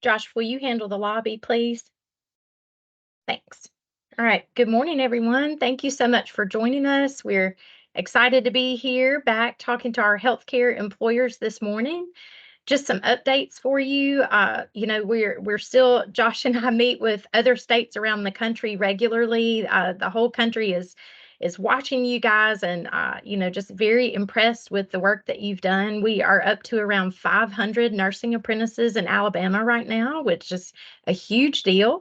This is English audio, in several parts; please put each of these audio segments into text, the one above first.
Josh, will you handle the lobby, please? Thanks. All right. Good morning, everyone. Thank you so much for joining us. We're excited to be here back talking to our healthcare employers this morning. Just some updates for you. We're still, Josh and I meet with other states around the country regularly. The whole country is watching you guys, and just very impressed with the work that you've done. We are up to around 500 nursing apprentices in Alabama right now, which is a huge deal.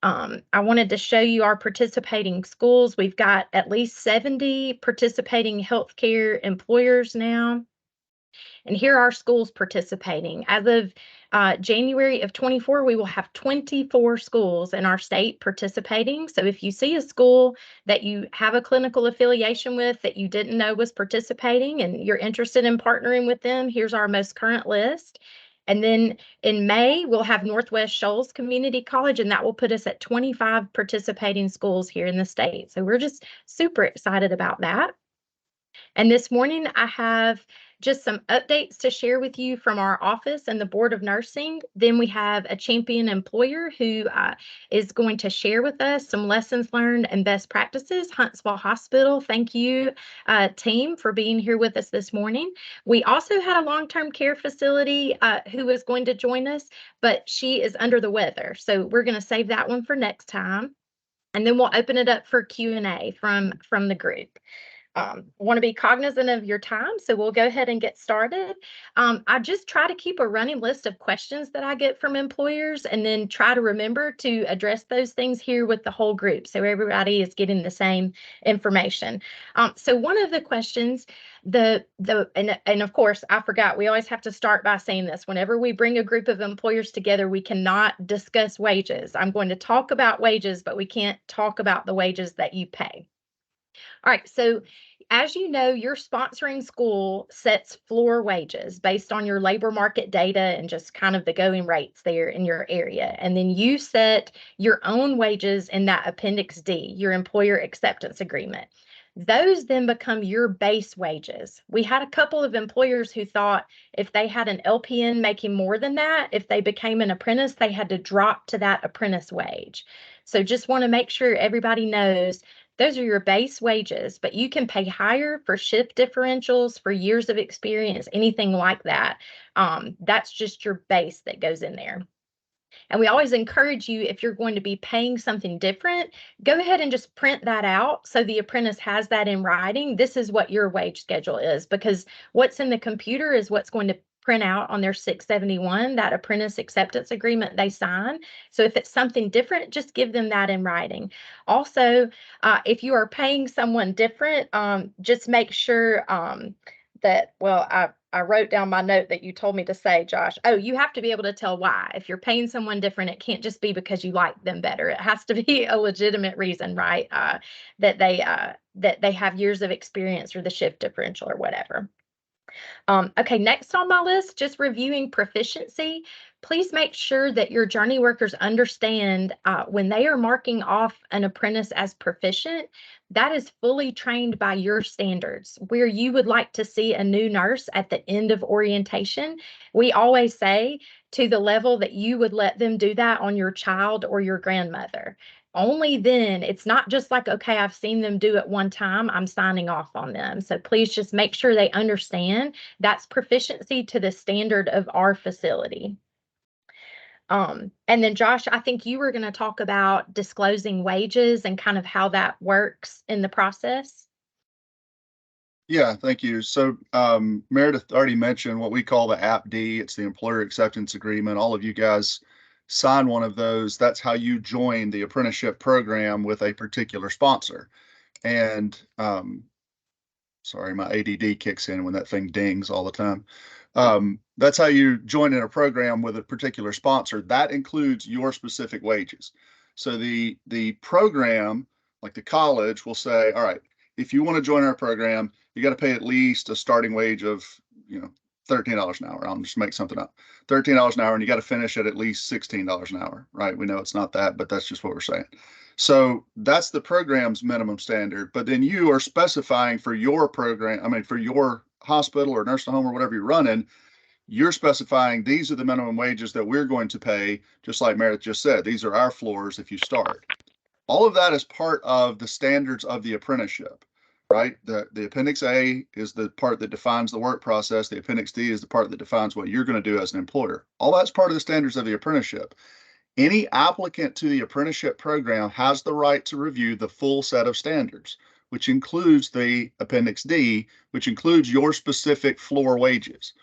I wanted to show you our participating schools. We've got at least 70 participating healthcare employers now. And here are schools participating. As of January of 24, we will have 24 schools in our state participating. So if you see a school that you have a clinical affiliation with that you didn't know was participating and you're interested in partnering with them, here's our most current list. And then in May, we'll have Northwest Shoals Community College, and that will put us at 25 participating schools here in the state. So we're just super excited about that. And this morning, I have just some updates to share with you from our office and the Board of Nursing. Then we have a champion employer who is going to share with us some lessons learned and best practices. Huntsville Hospital, thank you, team, for being here with us this morning. We also had a long-term care facility who is going to join us, but she is under the weather. So we're going to save that one for next time. And then we'll open it up for Q&A from the group. Want to be cognizant of your time, so we'll go ahead and get started. I just try to keep a running list of questions that I get from employers and then try to remember to address those things here with the whole group so everybody is getting the same information. So one of the questions, and of course, I forgot, we always have to start by saying this. Whenever we bring a group of employers together, we cannot discuss wages. I'm going to talk about wages, but we can't talk about the wages that you pay. All right, so as you know, your sponsoring school sets floor wages based on your labor market data and just kind of the going rates there in your area. And then you set your own wages in that Appendix D, your employer acceptance agreement. Those then become your base wages. We had a couple of employers who thought if they had an LPN making more than that, if they became an apprentice, they had to drop to that apprentice wage. So just want to make sure everybody knows those are your base wages, but you can pay higher for shift differentials, for years of experience, anything like that. That's just your base that goes in there. And we always encourage you, if you're going to be paying something different, go ahead and just print that out so the apprentice has that in writing. This is what your wage schedule is, because what's in the computer is what's going to print out on their 671, that apprentice acceptance agreement they sign. So if it's something different, just give them that in writing. Also, if you are paying someone different, just make sure that, well, I wrote down my note that you told me to say, Josh. Oh, you have to be able to tell why. If you're paying someone different, it can't just be because you like them better. It has to be a legitimate reason, right? That they have years of experience or the shift differential or whatever. Okay, next on my list, just reviewing proficiency. Please make sure that your journey workers understand when they are marking off an apprentice as proficient, that is fully trained by your standards. Where you would like to see a new nurse at the end of orientation, we always say to the level that you would let them do that on your child or your grandmother. Only then, it's not just like, okay, I've seen them do it one time, I'm signing off on them. So please just make sure they understand that's proficiency to the standard of our facility. And then Josh, I think you were going to talk about disclosing wages and kind of how that works in the process. Yeah, thank you. So Meredith already mentioned what we call the AppD. It's the Employer Acceptance Agreement. All of you guys sign one of those. That's how you join the apprenticeship program with a particular sponsor. And sorry, my ADD kicks in when that thing dings all the time. That's how you join in a program with a particular sponsor. That includes your specific wages. So the program, like the college, will say, all right, if you want to join our program, you got to pay at least a starting wage of, $13 an hour. I'll just make something up. $13 an hour, and you got to finish at least $16 an hour, right? We know it's not that, but that's just what we're saying. So that's the program's minimum standard. But then you are specifying for your program, for your hospital or nursing home or whatever you're running, You're specifying these are the minimum wages that we're going to pay, just like Meredith just said. These are our floors if you start. All of that is part of the standards of the apprenticeship, right? The Appendix A is the part that defines the work process. The Appendix D is the part that defines what you're going to do as an employer. All that's part of the standards of the apprenticeship. Any applicant to the apprenticeship program has the right to review the full set of standards, which includes the Appendix D, which includes your specific floor wages.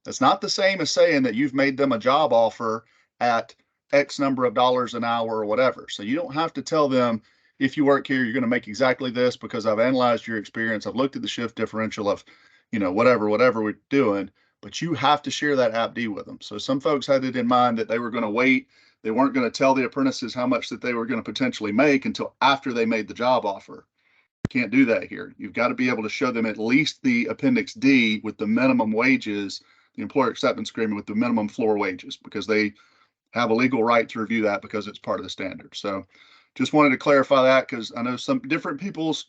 That's not the same as saying that you've made them a job offer at X number of dollars an hour or whatever. So you don't have to tell them, if you work here, you're going to make exactly this because I've analyzed your experience. I've looked at the shift differential of, whatever we're doing, but you have to share that AppD with them. So some folks had it in mind that they were going to wait. They weren't going to tell the apprentices how much that they were going to potentially make until after they made the job offer. You can't do that here. You've got to be able to show them at least the Appendix D with the minimum wages, the employer acceptance agreement with the minimum floor wages, because they have a legal right to review that because it's part of the standard. So just wanted to clarify that, because I know some different people's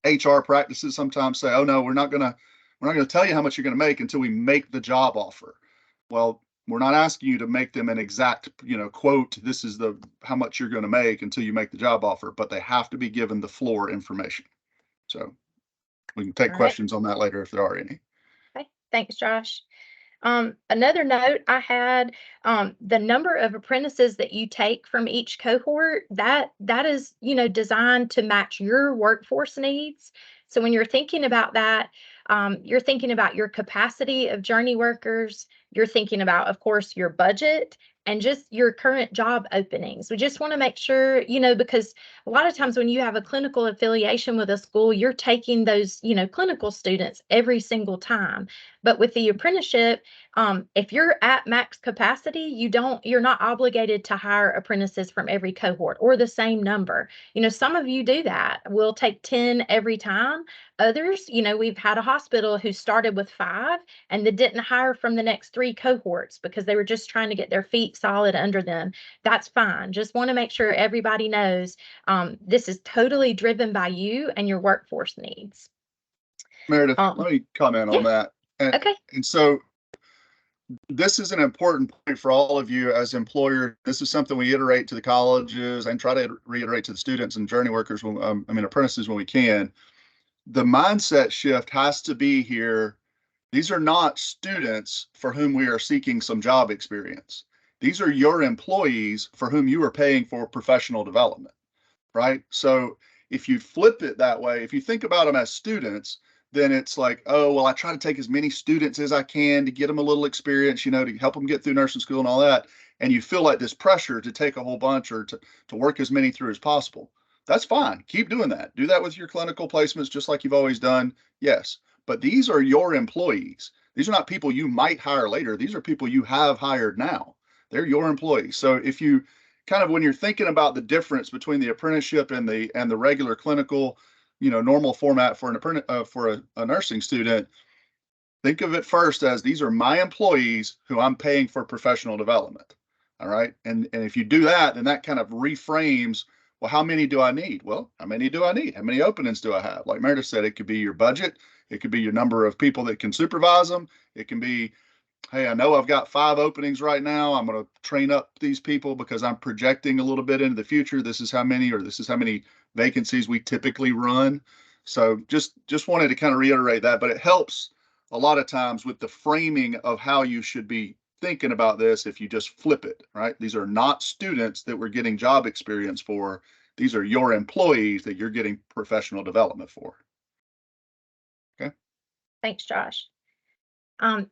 HR practices sometimes say, oh no, we're not going to tell you how much you're going to make until we make the job offer. Well, we're not asking you to make them an exact, quote, this is how much you're going to make until you make the job offer, but they have to be given the floor information. So we can take All right. questions on that later if there are any. Okay. Thanks, Josh. Another note I had, the number of apprentices that you take from each cohort, that is, designed to match your workforce needs. So when you're thinking about that, you're thinking about your capacity of journey workers. You're thinking about, of course, your budget and just your current job openings. We just want to make sure, because a lot of times when you have a clinical affiliation with a school, you're taking those, clinical students every single time. But with the apprenticeship, if you're at max capacity, you're not obligated to hire apprentices from every cohort or the same number. Some of you do that. We'll take 10 every time. Others, we've had a hospital who started with 5 and they didn't hire from the next 3 cohorts because they were just trying to get their feet solid under them. That's fine. Just want to make sure everybody knows this is totally driven by you and your workforce needs. Meredith, let me comment Yeah. on that. Okay. And so this is an important point for all of you as employers. This is something we iterate to the colleges and try to reiterate to the students and journey workers, apprentices when we can. The mindset shift has to be here. These are not students for whom we are seeking some job experience. These are your employees for whom you are paying for professional development, right? So if you flip it that way, if you think about them as students, then it's like, oh, well, I try to take as many students as I can to get them a little experience, to help them get through nursing school and all that. And you feel like this pressure to take a whole bunch or to work as many through as possible. That's fine. Keep doing that. Do that with your clinical placements, just like you've always done. Yes. But these are your employees. These are not people you might hire later. These are people you have hired now. They're your employees. So if you when you're thinking about the difference between the apprenticeship and the regular clinical, normal format for a nursing student, think of it first as these are my employees who I'm paying for professional development. All right. And if you do that, then that kind of reframes, well, how many do I need? Well, how many do I need? How many openings do I have? Like Meredith said, it could be your budget. It could be your number of people that can supervise them. It can be, hey, I know I've got 5 openings right now. I'm going to train up these people because I'm projecting a little bit into the future. This is how many vacancies we typically run. So just wanted to kind of reiterate that, but it helps a lot of times with the framing of how you should be thinking about this if you just flip it, right? These are not students that we're getting job experience for. These are your employees that you're getting professional development for. Okay. Thanks, Josh.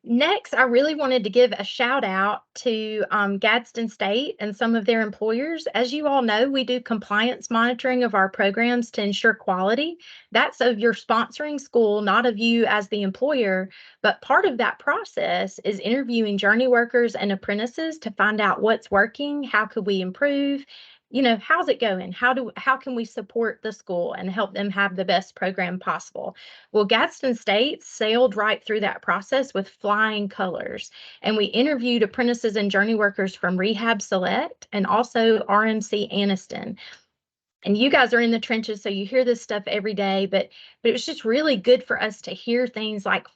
Next, I really wanted to give a shout out to Gadsden State and some of their employers. As you all know, we do compliance monitoring of our programs to ensure quality. That's of your sponsoring school, not of you as the employer. But part of that process is interviewing journey workers and apprentices to find out what's working, how could we improve, how's it going? How can we support the school and help them have the best program possible? Well, Gadsden State sailed right through that process with flying colors. And we interviewed apprentices and journey workers from Rehab Select and also RMC Anniston. And you guys are in the trenches, so you hear this stuff every day, but it was just really good for us to hear things like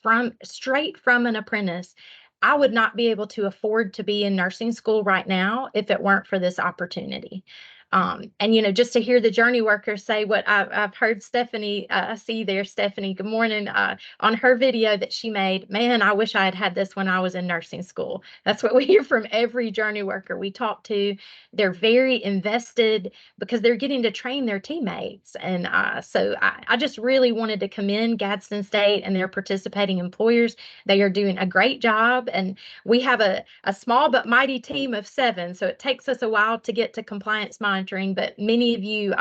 straight from an apprentice. I would not be able to afford to be in nursing school right now if it weren't for this opportunity. And just to hear the journey workers say what I've heard Stephanie, I see you there, Stephanie, good morning, on her video that she made. Man, I wish I had had this when I was in nursing school. That's what we hear from every journey worker we talk to. They're very invested because they're getting to train their teammates. And so I just really wanted to commend Gadsden State and their participating employers. They are doing a great job. And we have a small but mighty team of 7. So it takes us a while to get to compliance monitoring. But many of you,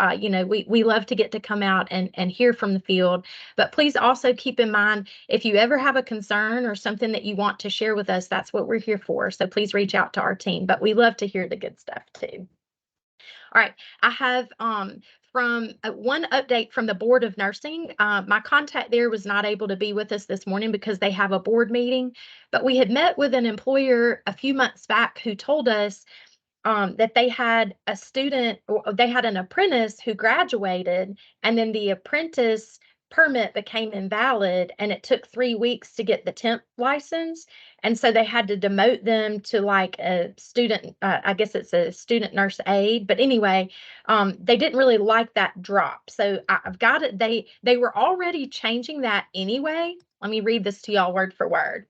we love to get to come out and hear from the field. But please also keep in mind, if you ever have a concern or something that you want to share with us, that's what we're here for. So please reach out to our team. But we love to hear the good stuff too. All right, I have from one update from the Board of Nursing. My contact there was not able to be with us this morning because they have a board meeting, but we had met with an employer a few months back who told us that they had a student, or they had an apprentice who graduated, and then the apprentice permit became invalid, and it took 3 weeks to get the temp license. And so they had to demote them to like a student, I guess it's a student nurse aide. But anyway, they didn't really like that drop. So I've got it. They were already changing that anyway. Let me read this to y'all word for word.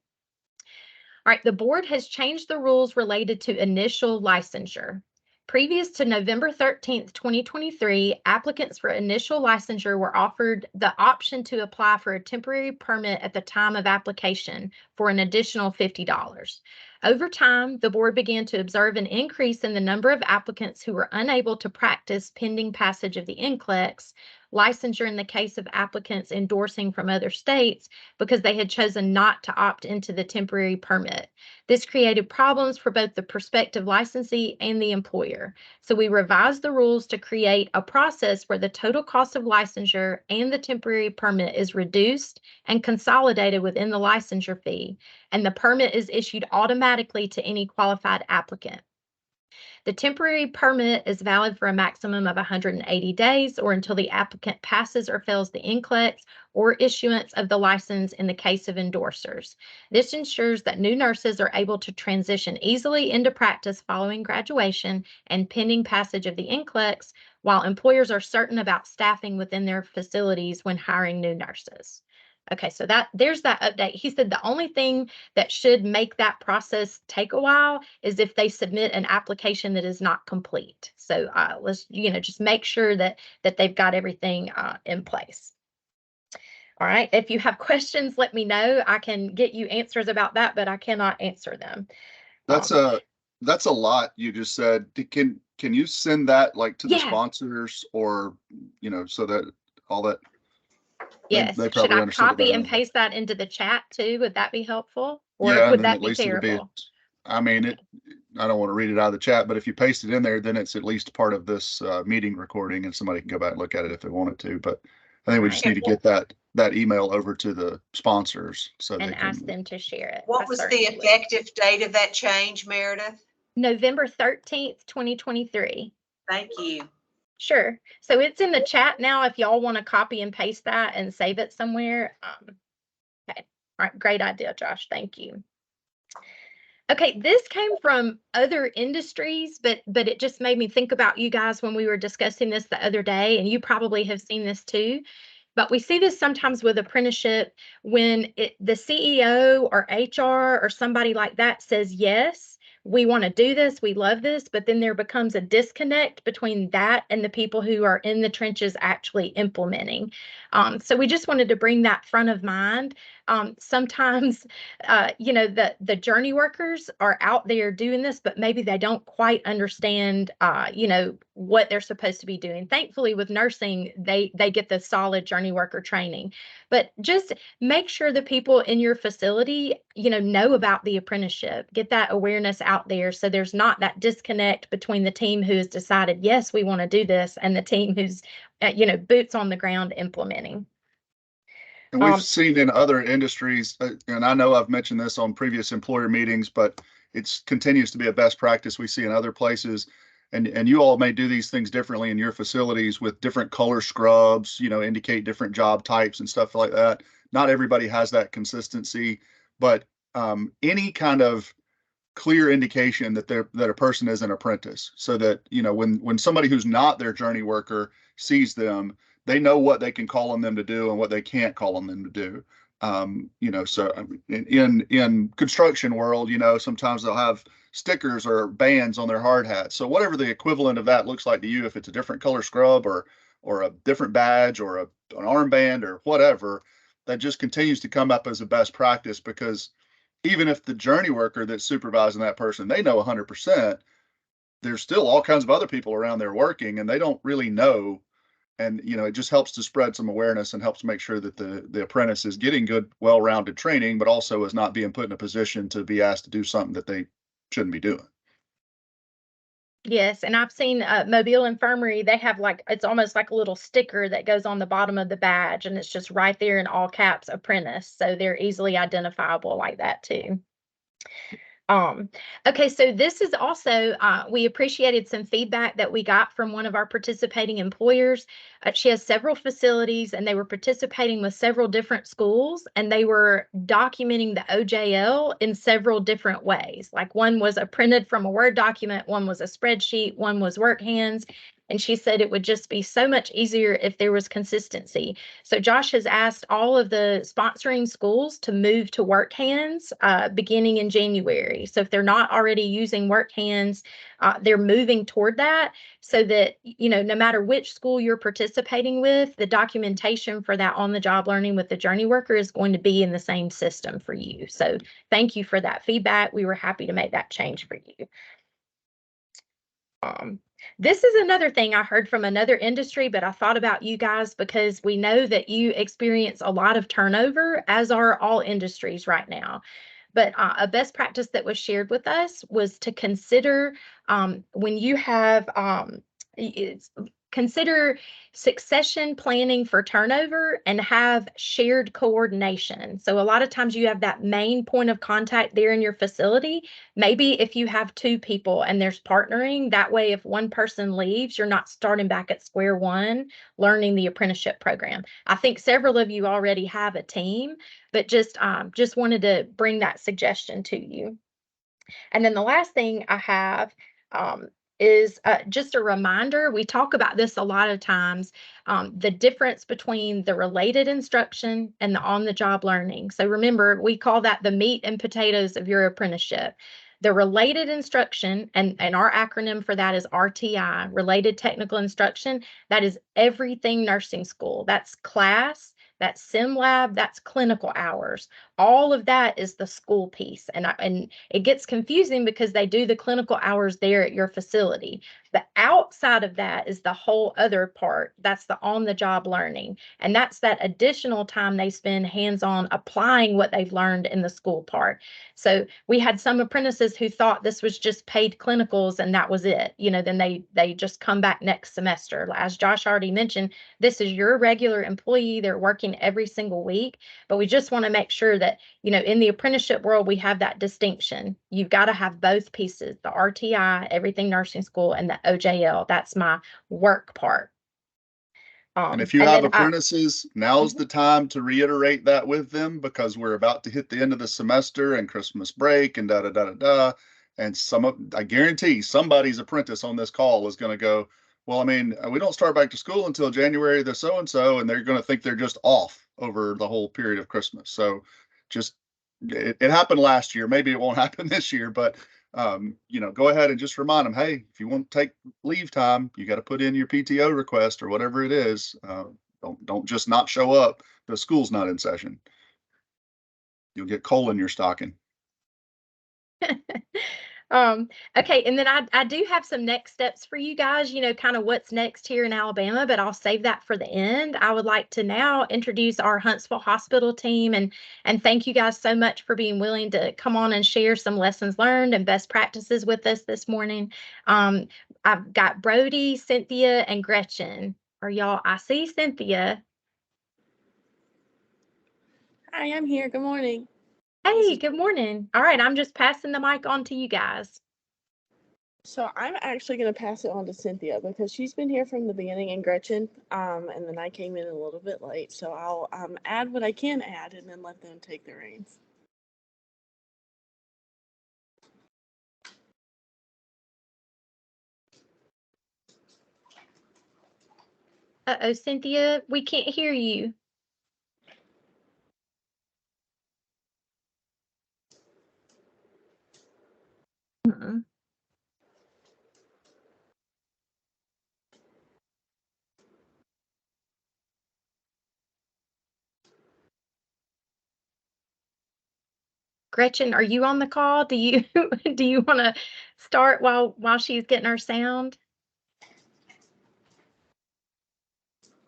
All right, the board has changed the rules related to initial licensure. Previous to November 13th, 2023, applicants for initial licensure were offered the option to apply for a temporary permit at the time of application for an additional $50. Over time, the board began to observe an increase in the number of applicants who were unable to practice pending passage of the NCLEX licensure in the case of applicants endorsing from other states because they had chosen not to opt into the temporary permit. This created problems for both the prospective licensee and the employer. So we revised the rules to create a process where the total cost of licensure and the temporary permit is reduced and consolidated within the licensure fee, and the permit is issued automatically to any qualified applicant. The temporary permit is valid for a maximum of 180 days or until the applicant passes or fails the NCLEX or issuance of the license in the case of endorsers. This ensures that new nurses are able to transition easily into practice following graduation and pending passage of the NCLEX, while employers are certain about staffing within their facilities when hiring new nurses. Okay, so there's that update. He said the only thing that should make that process take a while is if they submit an application that is not complete. So let's just make sure that they've got everything in place. All right. If you have questions, let me know. I can get you answers about that, but I cannot answer them. That's a lot you just said. Can you send that like to the Yeah. sponsors, or so that all that Yes. they Should probably I understand it copy better and than that. paste that into the chat too? Would that be helpful? Or Yeah, and would then that at be least it'll be, terrible? I mean, I don't want to read it out of the chat, but if you paste it in there, then it's at least part of this meeting recording, and somebody can go back and look at it if they wanted to. But I think we just need to get that email over to the sponsors so And they can ask them to share it. What was the effective date of that change, Meredith? November 13th, 2023. Thank you. Sure. So it's in the chat now if y'all want to copy and paste that and save it somewhere. Okay. All right. Great idea, Josh. Thank you. Okay, this came from other industries, but it just made me think about you guys when we were discussing this the other day, and you probably have seen this too. But we see this sometimes with apprenticeship when the CEO or HR or somebody like that says, yes, we want to do this, we love this, but then there becomes a disconnect between that and the people who are in the trenches actually implementing. So we just wanted to bring that front of mind. Sometimes, the journey workers are out there doing this, but maybe they don't quite understand, what they're supposed to be doing. Thankfully, with nursing, they get the solid journey worker training. But just make sure the people in your facility, know about the apprenticeship. Get that awareness out there so there's not that disconnect between the team who's decided, yes, we want to do this, and the team who's, boots on the ground implementing. And we've seen in other industries, and I know I've mentioned this on previous employer meetings, but it continues to be a best practice we see in other places. and you all may do these things differently in your facilities with different color scrubs, indicate different job types and stuff like that. Not everybody has that consistency, but any kind of clear indication that a person is an apprentice, so that when somebody who's not their journey worker sees them, they know what they can call on them to do and what they can't call on them to do. So in construction world, sometimes they'll have stickers or bands on their hard hats. So whatever the equivalent of that looks like to you, if it's a different color scrub or a different badge or an armband or whatever, that just continues to come up as a best practice, because even if the journey worker that's supervising that person, they know 100%, there's still all kinds of other people around there working and they don't really know. And, it just helps to spread some awareness and helps make sure that the apprentice is getting good, well-rounded training, but also is not being put in a position to be asked to do something that they shouldn't be doing. Yes, and I've seen Mobile Infirmary, they have it's almost like a little sticker that goes on the bottom of the badge, and it's just right there in all caps, apprentice. So they're easily identifiable like that too. Um, okay, so this is also, we appreciated some feedback that we got from one of our participating employers. She has several facilities and they were participating with several different schools, and they were documenting the OJL in several different ways. Like one was printed from a Word document, one was a spreadsheet, one was work hands. And she said it would just be so much easier if there was consistency. So Josh has asked all of the sponsoring schools to move to work hands beginning in January. So if they're not already using work hands, they're moving toward that, so that, no matter which school you're participating with, the documentation for that on-the-job learning with the journey worker is going to be in the same system for you. So thank you for that feedback. We were happy to make that change for you. This is another thing I heard from another industry, but I thought about you guys because we know that you experience a lot of turnover, as are all industries right now. But a best practice that was shared with us was to consider when you have consider succession planning for turnover and have shared coordination. So a lot of times you have that main point of contact there in your facility. Maybe if you have two people and there's partnering, that way if one person leaves, you're not starting back at square one learning the apprenticeship program. I think several of you already have a team, but just wanted to bring that suggestion to you. And then the last thing I have is just a reminder. We talk about this a lot of times, the difference between the related instruction and the on-the-job learning. So remember, we call that the meat and potatoes of your apprenticeship. The related instruction, and our acronym for that is RTI, Related Technical Instruction. That is everything nursing school. That's class, that's sim lab, that's clinical hours. All of that is the school piece. And it gets confusing because they do the clinical hours there at your facility. The outside of that is the whole other part. That's the on-the-job learning. And that's that additional time they spend hands-on applying what they've learned in the school part. So we had some apprentices who thought this was just paid clinicals and that was it. Then they just come back next semester. As Josh already mentioned, this is your regular employee. They're working every single week, but we just want to make sure that, in the apprenticeship world, we have that distinction. You've got to have both pieces, the RTI, everything nursing school, and the OJL. That's my work part. And if you have apprentices, now's the time to reiterate that with them, because we're about to hit the end of the semester and Christmas break and da. And I guarantee somebody's apprentice on this call is going to go, well, I mean, we don't start back to school until January the so-and-so, and they're going to think they're just off over the whole period of Christmas. So just, it happened last year. Maybe it won't happen this year, but go ahead and just remind them, hey, if you want to take leave time, you got to put in your PTO request or whatever it is. Don't just not show up. The school's not in session. You'll get coal in your stocking. Okay, and then I do have some next steps for you guys, kind of what's next here in Alabama, but I'll save that for the end. I would like to now introduce our Huntsville Hospital team, and thank you guys so much for being willing to come on and share some lessons learned and best practices with us this morning. I've got Brody, Cynthia, and Gretchen. I see Cynthia. Hi, I'm here. Good morning. Hey, good morning. All right, I'm just passing the mic on to you guys. So I'm actually going to pass it on to Cynthia because she's been here from the beginning, and Gretchen, and then I came in a little bit late. So I'll add what I can add and then let them take the reins. Uh-oh, Cynthia, we can't hear you. Mm-mm. Gretchen, are you on the call? Do you do you want to start while she's getting her sound?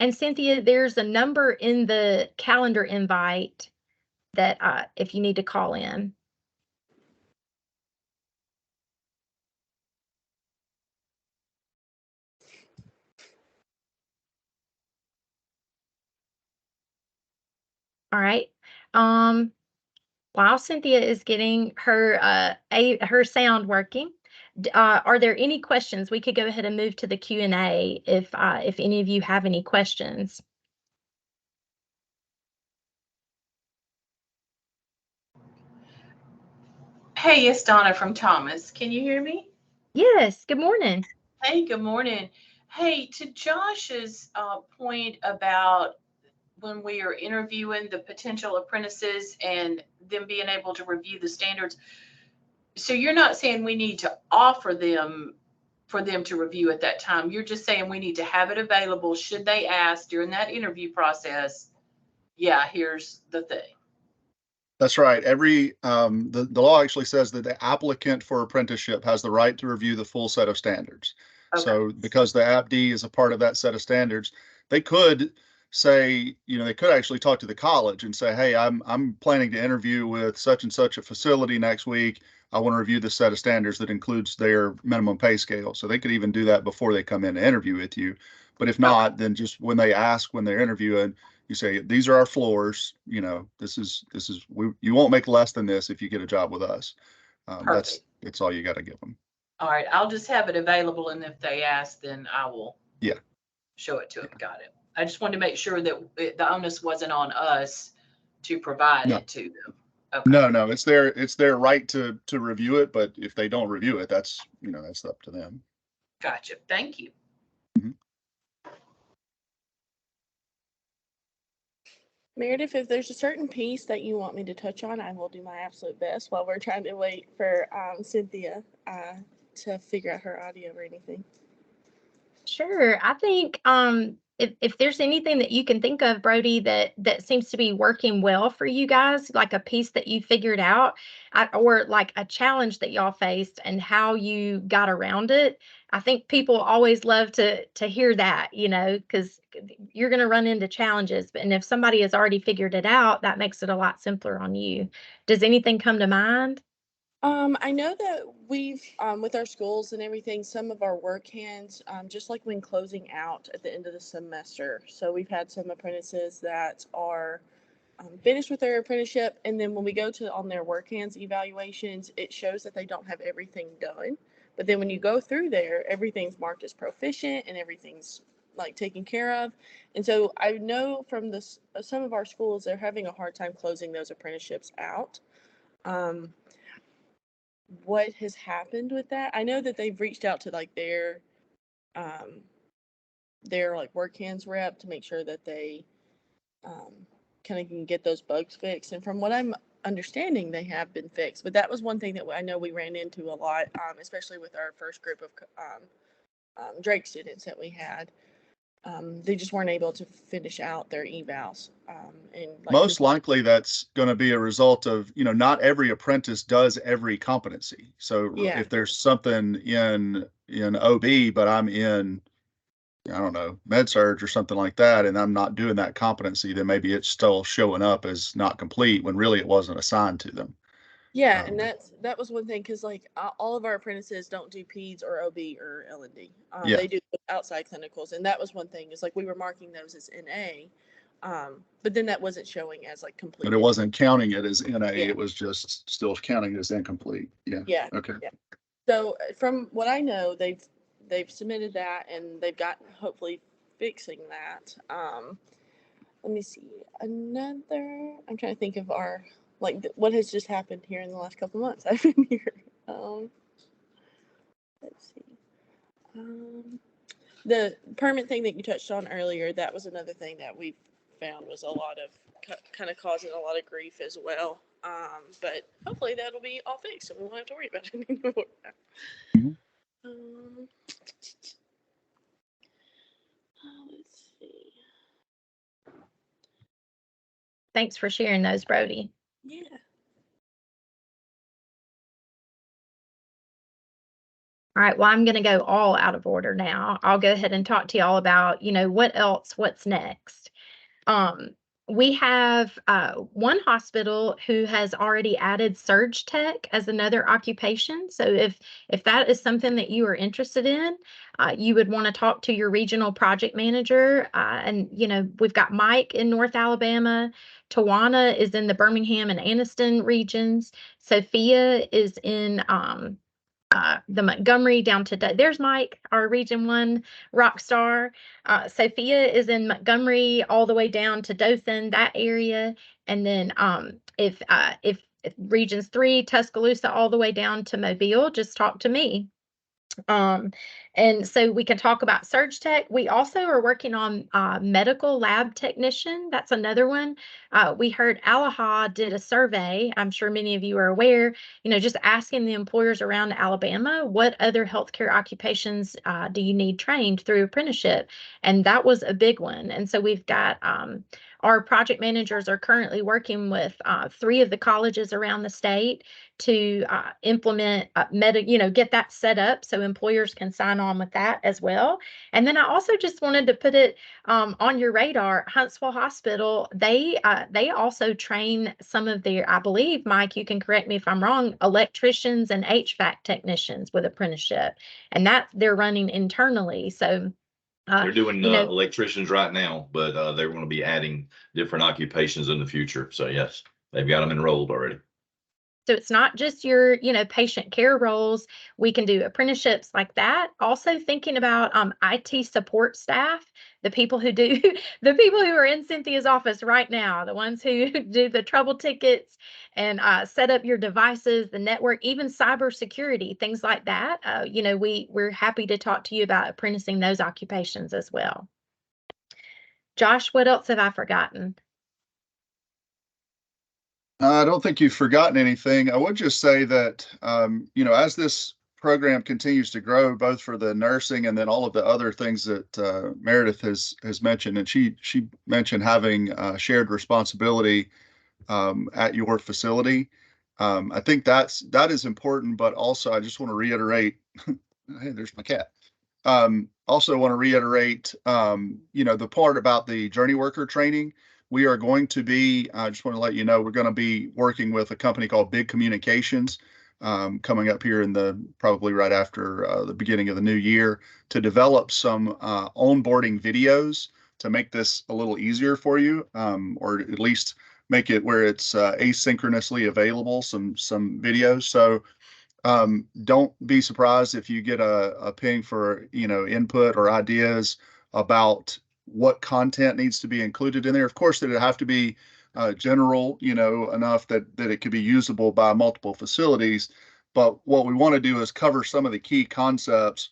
And Cynthia, there's a number in the calendar invite that if you need to call in. All right. While Cynthia is getting her her sound working, are there any questions? We could go ahead and move to the Q&A if any of you have any questions. Hey, it's Donna from Thomas. Can you hear me? Yes, good morning. Hey, good morning. Hey, to Josh's point about when we are interviewing the potential apprentices and them being able to review the standards. So you're not saying we need to offer them for them to review at that time. You're just saying we need to have it available should they ask during that interview process. Yeah, here's the thing. That's right. The law actually says that the applicant for apprenticeship has the right to review the full set of standards. Okay. So because the AppD is a part of that set of standards, they could say, they could actually talk to the college and say, hey, I'm planning to interview with such and such a facility next week. I want to review the set of standards that includes their minimum pay scale. So they could even do that before they come in to interview with you. But if not, then just when they ask, when they're interviewing, you say, these are our floors, you won't make less than this if you get a job with us. That's all you got to give them. All right, I'll just have it available, and if they ask, then I will show it to them. Got it. I just wanted to make sure that the onus wasn't on us to provide it to them. Okay. No, it's their right to review it, but if they don't review it, that's up to them. Gotcha. Thank you. Mm-hmm. Meredith, if there's a certain piece that you want me to touch on, I will do my absolute best while we're trying to wait for Cynthia to figure out her audio or anything. Sure. I think if there's anything that you can think of, Brody, that seems to be working well for you guys, like a piece that you figured out, or like a challenge that y'all faced and how you got around it, I think people always love to hear that, because you're going to run into challenges. And if somebody has already figured it out, that makes it a lot simpler on you. Does anything come to mind? I know that we've, with our schools and everything, some of our work hands, just like when closing out at the end of the semester. So we've had some apprentices that are finished with their apprenticeship, and then when we go to on their work hands evaluations, it shows that they don't have everything done. But then when you go through there, everything's marked as proficient and everything's like taken care of. And so I know from this, some of our schools, they're having a hard time closing those apprenticeships out. What has happened with that? I know that they've reached out to like their like work hands rep to make sure that they kind of can get those bugs fixed. And from what I'm understanding, they have been fixed. But that was one thing that I know we ran into a lot, especially with our first group of Drake students that we had. They just weren't able to finish out their evals. And like most likely that's going to be a result of, not every apprentice does every competency. So if there's something in OB, but I'm in, I don't know, med surg or something like that, and I'm not doing that competency, then maybe it's still showing up as not complete when really it wasn't assigned to them. Yeah, and that was one thing, because like all of our apprentices don't do PEDS or OB or L&D. They do outside clinicals, and that was one thing. Is like we were marking those as NA, but then that wasn't showing as like complete. But it wasn't counting it as NA. It was just still counting it as incomplete. Yeah. Yeah. Okay. Yeah. So from what I know, they've submitted that and they've gotten hopefully fixing that. Let me see another. I'm trying to think of our what has just happened here in the last couple months I've been here. Let's see. The permit thing that you touched on earlier, that was another thing that we found was a lot of kind of causing a lot of grief as well. But hopefully that'll be all fixed and we won't have to worry about it anymore. Mhm. Let's see. Thanks for sharing those, Brody. Yeah. All right, well, I'm going to go all out of order now. I'll go ahead and talk to y'all about, what's next. We have one hospital who has already added surge tech as another occupation. So if that is something that you are interested in, you would want to talk to your regional project manager. And we've got Mike in North Alabama. Tawana is in the Birmingham and Anniston regions. Sophia is in the Montgomery down to there's Mike, our Region 1 rock star. Sophia is in Montgomery all the way down to Dothan, that area. And then if Regions 3, Tuscaloosa, all the way down to Mobile, just talk to me. And so we can talk about surge tech. We also are working on medical lab technician. That's another one. We heard Alaha did a survey. I'm sure many of you are aware, just asking the employers around Alabama, what other healthcare occupations do you need trained through apprenticeship? And that was a big one. And so we've got our project managers are currently working with 3 of the colleges around the state to implement get that set up so employers can sign on with that as well. And then I also just wanted to put it on your radar. Huntsville Hospital, they also train some of their, I believe, Mike, you can correct me if I'm wrong, electricians and HVAC technicians with apprenticeship, and that they're running internally. So they're doing electricians right now, but they're going to be adding different occupations in the future. So yes, they've got them enrolled already. So it's not just your, patient care roles. We can do apprenticeships like that. Also thinking about IT support staff, the people who do, the people who are in Cynthia's office right now, the ones who do the trouble tickets and set up your devices, the network, even cybersecurity, things like that. We're happy to talk to you about apprenticing those occupations as well. Josh, what else have I forgotten? I don't think you've forgotten anything. I would just say that, as this program continues to grow, both for the nursing and then all of the other things that Meredith has mentioned, and she mentioned having shared responsibility at your facility. I think that is important, but also I just want to reiterate, hey, there's my cat. Also want to reiterate, the part about the journey worker training. We are going to be, I just want to let you know, we're going to be working with a company called Big Communications coming up here probably right after the beginning of the new year to develop some onboarding videos to make this a little easier for you, or at least make it where it's asynchronously available, some videos. So don't be surprised if you get a ping for, input or ideas about what content needs to be included in there. Of course, it'd have to be general, enough that it could be usable by multiple facilities. But what we want to do is cover some of the key concepts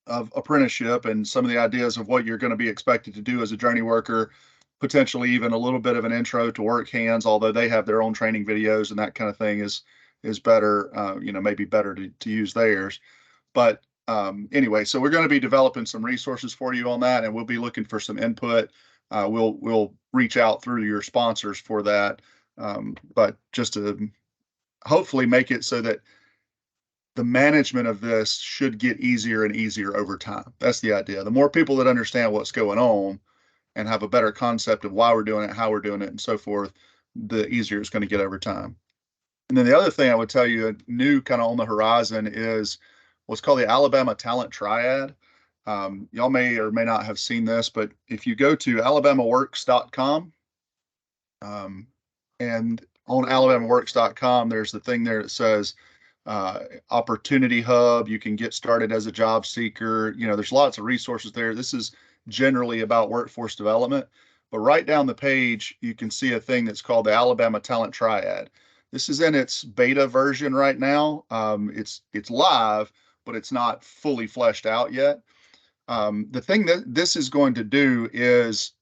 of apprenticeship and some of the ideas of what you're going to be expected to do as a journey worker, potentially even a little bit of an intro to work hands, although they have their own training videos and that kind of thing is better, maybe better to use theirs. But anyway, so we're going to be developing some resources for you on that, and we'll be looking for some input. We'll reach out through your sponsors for that, but just to hopefully make it so that the management of this should get easier and easier over time. That's the idea. The more people that understand what's going on and have a better concept of why we're doing it, how we're doing it, and so forth, the easier it's going to get over time. And then the other thing I would tell you, new kind of on the horizon, is what's called the Alabama Talent Triad. Y'all may or may not have seen this, but if you go to alabamaworks.com, and on alabamaworks.com, there's the thing there that says Opportunity Hub. You can get started as a job seeker. There's lots of resources there. This is generally about workforce development. But right down the page, you can see a thing that's called the Alabama Talent Triad. This is in its beta version right now. It's live, but it's not fully fleshed out yet. The thing that this is going to do is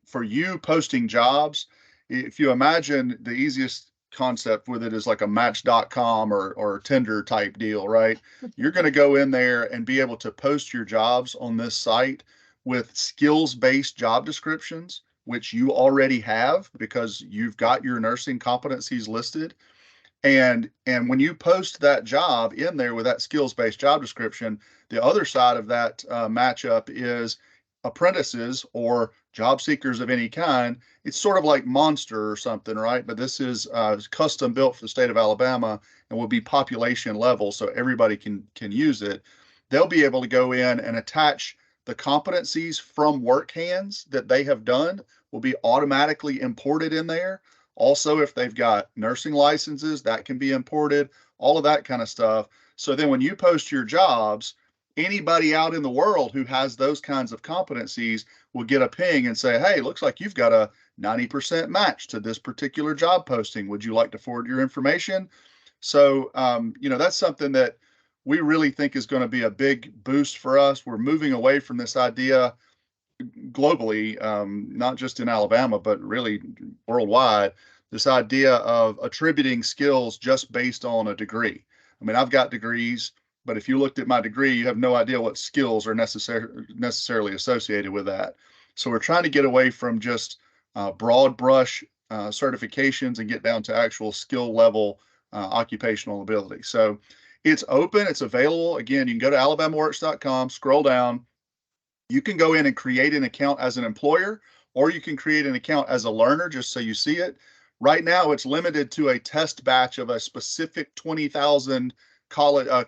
for you posting jobs, if you imagine the easiest concept with it is like a match.com or Tinder type deal, right? You're going to go in there and be able to post your jobs on this site with skills-based job descriptions, which you already have because you've got your nursing competencies listed. And when you post that job in there with that skills-based job description, the other side of that matchup is apprentices or job seekers of any kind. It's sort of like Monster or something, right? But this is custom built for the state of Alabama and will be population level, so everybody can use it. They'll be able to go in and attach the competencies from work hands that they have done will be automatically imported in there. Also, if they've got nursing licenses, that can be imported, all of that kind of stuff. So then when you post your jobs, anybody out in the world who has those kinds of competencies will get a ping and say, hey, looks like you've got a 90% match to this particular job posting. Would you like to forward your information? So, that's something that we really think is going to be a big boost for us. We're moving away from this idea globally, not just in Alabama, but really worldwide, this idea of attributing skills just based on a degree. I mean, I've got degrees, but if you looked at my degree, you have no idea what skills are necessarily associated with that. So we're trying to get away from just broad brush certifications and get down to actual skill level occupational ability. So it's open, it's available. Again, you can go to alabamaworks.com, scroll down. You can go in and create an account as an employer, or you can create an account as a learner just so you see it. Right now, it's limited to a test batch of a specific 20,000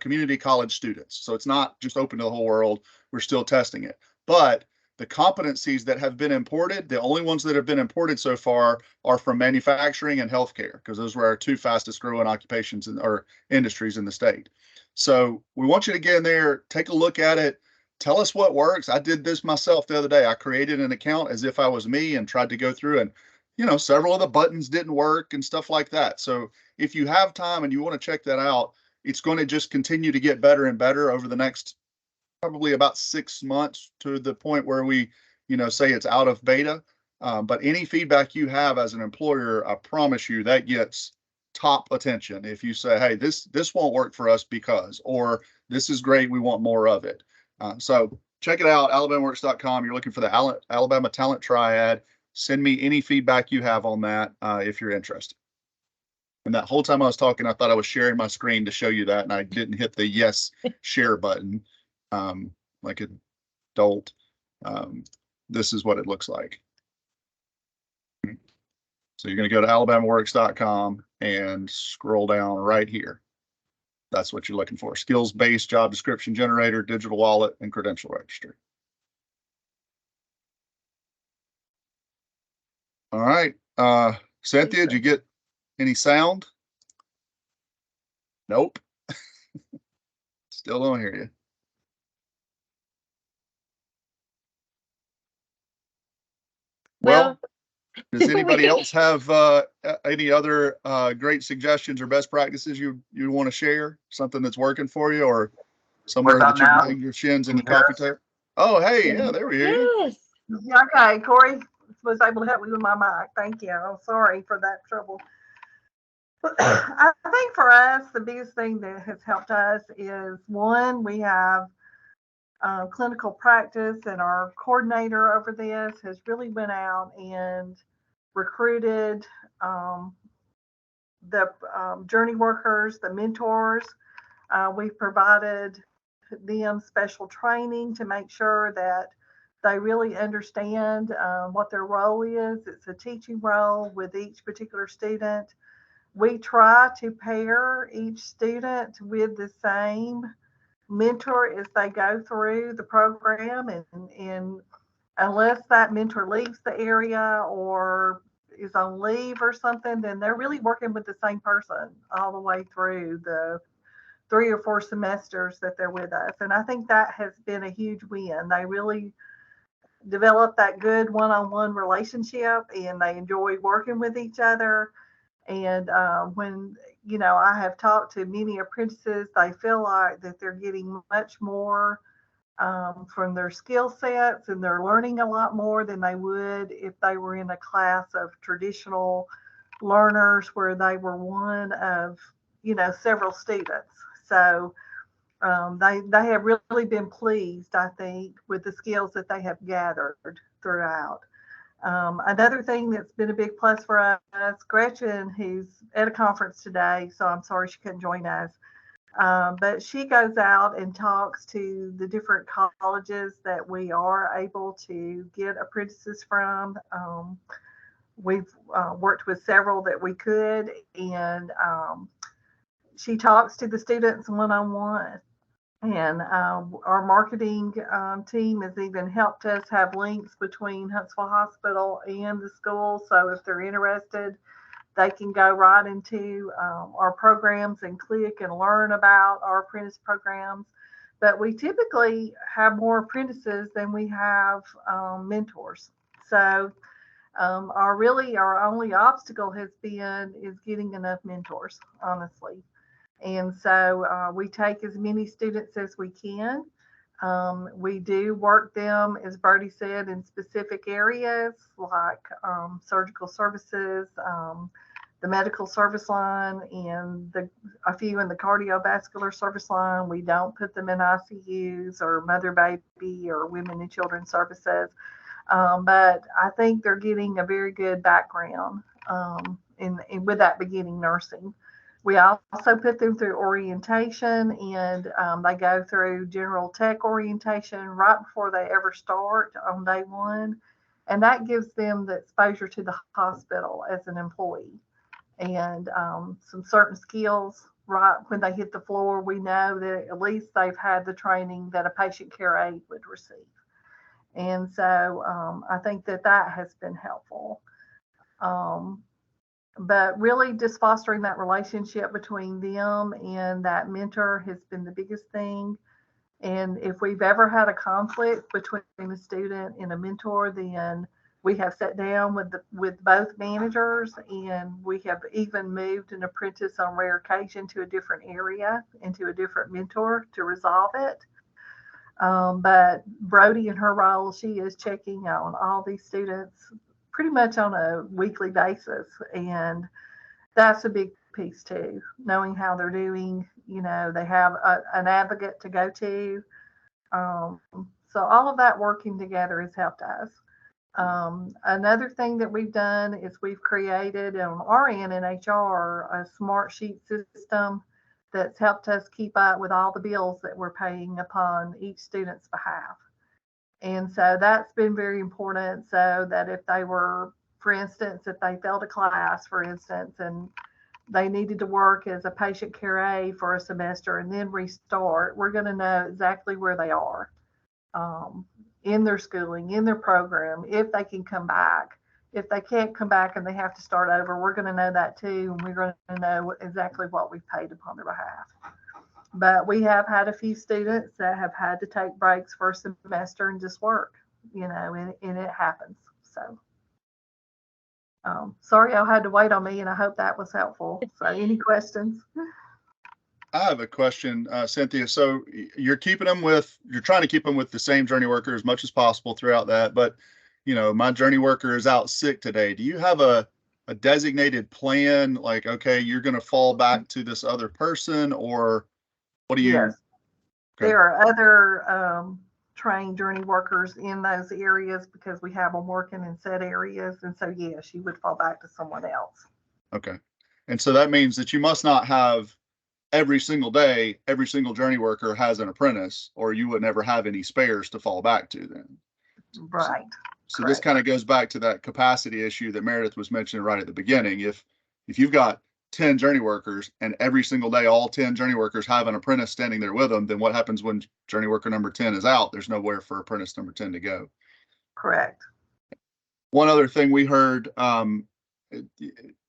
community college students. So it's not just open to the whole world. We're still testing it. But the competencies that have been imported, the only ones that have been imported so far are from manufacturing and healthcare, because those were our two fastest growing occupations or industries in the state. So we want you to get in there, take a look at it. Tell us what works. I did this myself the other day. I created an account as if I was me and tried to go through and, several of the buttons didn't work and stuff like that. So if you have time and you want to check that out, it's going to just continue to get better and better over the next probably about 6 months to the point where we, say it's out of beta. But any feedback you have as an employer, I promise you that gets top attention. If you say, hey, this won't work for us because, or this is great, we want more of it. So check it out, alabamaworks.com. You're looking for the Alabama Talent Triad. Send me any feedback you have on that if you're interested. And that whole time I was talking, I thought I was sharing my screen to show you that, and I didn't hit the yes share button like an adult. This is what it looks like. So you're going to go to alabamaworks.com and scroll down right here. That's what you're looking for. Skills-based job description generator, digital wallet, and credential registry. All right. Cynthia, did you get any sound? Nope. Still don't hear you. Well, does anybody else have any other great suggestions or best practices you want to share? Something that's working for you, or somewhere that you can hang your shins in the coffee table? Oh, hey, yeah, there we hear you. Yes. Yeah, okay, Corey was able to help me with my mic. Thank you. I'm sorry for that trouble. I think for us, the biggest thing that has helped us is, one, we have clinical practice, and our coordinator over this has really went out and recruited the journey workers, the mentors. We've provided them special training to make sure that they really understand what their role is. It's a teaching role with each particular student. We try to pair each student with the same mentor as they go through the program, and unless that mentor leaves the area or is on leave or something, then they're really working with the same person all the way through 3 or 4 semesters that they're with us. And I think that has been a huge win. They really develop that good one-on-one relationship, and they enjoy working with each other. And when, I have talked to many apprentices, they feel like that they're getting much more from their skill sets, and they're learning a lot more than they would if they were in a class of traditional learners where they were one of, several students. So they have really been pleased, I think, with the skills that they have gathered throughout. Another thing that's been a big plus for us, Gretchen, who's at a conference today, so I'm sorry she couldn't join us, but she goes out and talks to the different colleges that we are able to get apprentices from. We've worked with several that we could, and she talks to the students one-on-one. And our marketing team has even helped us have links between Huntsville Hospital and the school. So if they're interested, they can go right into our programs and click and learn about our apprentice programs. But we typically have more apprentices than we have mentors. So our only obstacle has been is getting enough mentors, honestly. And so we take as many students as we can. We do work them, as Bertie said, in specific areas like surgical services, the medical service line, and a few in the cardiovascular service line. We don't put them in ICUs or mother baby or women and children services. But I think they're getting a very good background with that beginning nursing. We also put them through orientation, and they go through general tech orientation right before they ever start on day one. And that gives them the exposure to the hospital as an employee and some certain skills. Right when they hit the floor, we know that at least they've had the training that a patient care aide would receive. And so I think that has been helpful. But really just fostering that relationship between them and that mentor has been the biggest thing. And if we've ever had a conflict between a student and a mentor, then we have sat down with both managers, and we have even moved an apprentice on rare occasion to a different area and to a different mentor to resolve it. But Brody, in her role, she is checking on all these students pretty much on a weekly basis. And that's a big piece too, knowing how they're doing. They have an advocate to go to. So all of that working together has helped us. Another thing that we've done is we've created on our end in HR a smart sheet system that's helped us keep up with all the bills that we're paying upon each student's behalf. And so that's been very important, so that if they were, for instance, if they failed a class, for instance, and they needed to work as a patient care aide for a semester and then restart, we're going to know exactly where they are in their schooling, in their program, if they can come back. If they can't come back and they have to start over, we're going to know that too, and we're going to know exactly what we've paid upon their behalf. But we have had a few students that have had to take breaks for a semester and just work, and it happens. So sorry y'all had to wait on me, and I hope that was helpful. So any questions? I have a question, Cynthia. So you're trying to keep them with the same journey worker as much as possible throughout that. But, my journey worker is out sick today. Do you have a designated plan? Like, okay, you're going to fall back to this other person, or what do you? Yes. Okay. There are other trained journey workers in those areas because we have them working in set areas. And so, yes, you would fall back to someone else. Okay. And so that means that you must not have every single day, every single journey worker has an apprentice, or you would never have any spares to fall back to then. Right. So this kind of goes back to that capacity issue that Meredith was mentioning right at the beginning. If you've got 10 journey workers and every single day all 10 journey workers have an apprentice standing there with them, then what happens when journey worker number 10 is out? There's nowhere for apprentice number 10 to go. Correct. One other thing we heard